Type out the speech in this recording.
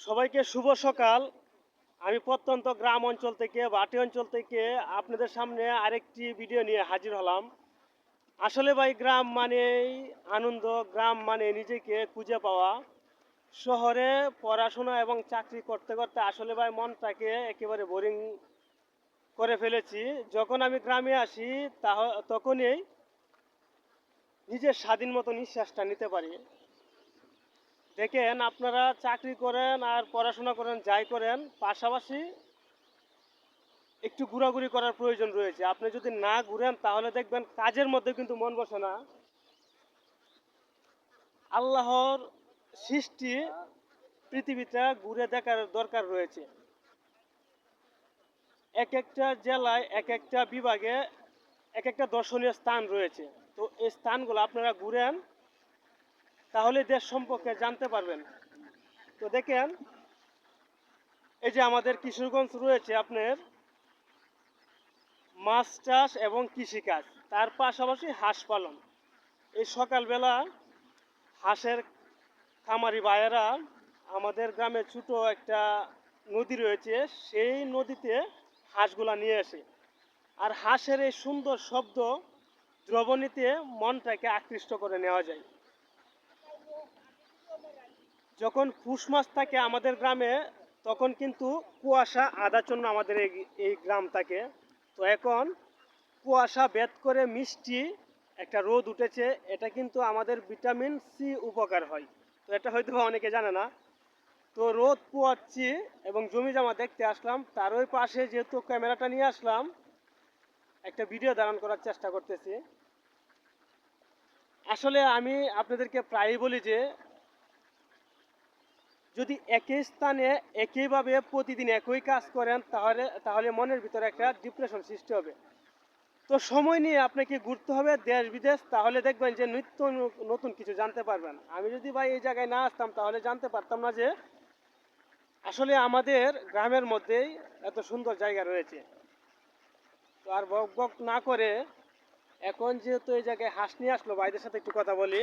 সবাইকে শুভ সকাল। আমি প্রত্যন্ত গ্রাম অঞ্চল থেকে ভাটি অঞ্চল থেকে আপনাদের সামনে আরেকটি ভিডিও নিয়ে হাজির হলাম। আসলে ভাই গ্রাম মানেই আনন্দ, গ্রাম মানে নিজেকে খুঁজে পাওয়া। শহরে পড়াশোনা এবং চাকরি করতে করতে আসলে ভাই মনটাকে একেবারে বোরিং করে ফেলেছি। যখন আমি গ্রামে আসি তখনই নিজের স্বাধীন মতো নিঃশ্বাসটা নিতে পারি। দেখেন, আপনারা চাকরি করেন আর পড়াশোনা করেন, যাই করেন, পাশাপাশি একটু ঘোরাঘুরি করার প্রয়োজন রয়েছে। আপনি যদি না ঘুরেন তাহলে দেখবেন কাজের মধ্যে কিন্তু মন বসে না। আল্লাহর সৃষ্টি পৃথিবীটা ঘুরে দেখার দরকার রয়েছে। এক একটা জেলায় এক একটা বিভাগে এক একটা দর্শনীয় স্থান রয়েছে। তো এই স্থানগুলো আপনারা ঘুরেন, তাহলে দেশ সম্পর্কে জানতে পারবেন। তো দেখেন, এই যে আমাদের কিশোরগঞ্জ রয়েছে আপনার মাছ চাষ এবং কৃষিকাজ, তার পাশাপাশি হাঁস পালন। এই সকালবেলা হাঁসের খামারি ভাইয়েরা আমাদের গ্রামে ছোট একটা নদী রয়েছে, সেই নদীতে হাঁসগুলা নিয়ে আসে। আর হাঁসের এই সুন্দর শব্দ দ্রবণীতে মনটাকে আকৃষ্ট করে নেওয়া যায়। যখন পুষ মাস থাকে আমাদের গ্রামে, তখন কিন্তু কুয়াশা আদাচ্ছন্ন আমাদের এই গ্রাম থাকে। তো এখন কুয়াশা ভেদ করে মিষ্টি একটা রোদ উঠেছে, এটা কিন্তু আমাদের ভিটামিন সি উপকার হয়। তো এটা হয়তো অনেকে জানে না। তো রোদ পোয়াচ্ছি এবং জমি জমা দেখতে আসলাম, তার ওই পাশে যেহেতু ক্যামেরাটা নিয়ে আসলাম, একটা ভিডিও ধারণ করার চেষ্টা করতেছি। আসলে আমি আপনাদেরকে প্রায়ই বলি যে যদি একই স্থানে একইভাবে প্রতিদিন একই কাজ করেন তাহলে মনের ভিতরে একটা ডিপ্রেশন সৃষ্টি হবে। তো সময় নিয়ে আপনাকে ঘুরতে হবে দেশ বিদেশ, তাহলে দেখবেন যে নিত্য নতুন কিছু জানতে পারবেন। আমি যদি ভাই এই জায়গায় না আসতাম তাহলে জানতে পারতাম না যে আসলে আমাদের গ্রামের মধ্যেই এত সুন্দর জায়গা রয়েছে। তো আর বক বক না করে এখন যেহেতু এই জায়গায় হাঁস নিয়ে আসলো, ভাইদের সাথে একটু কথা বলি।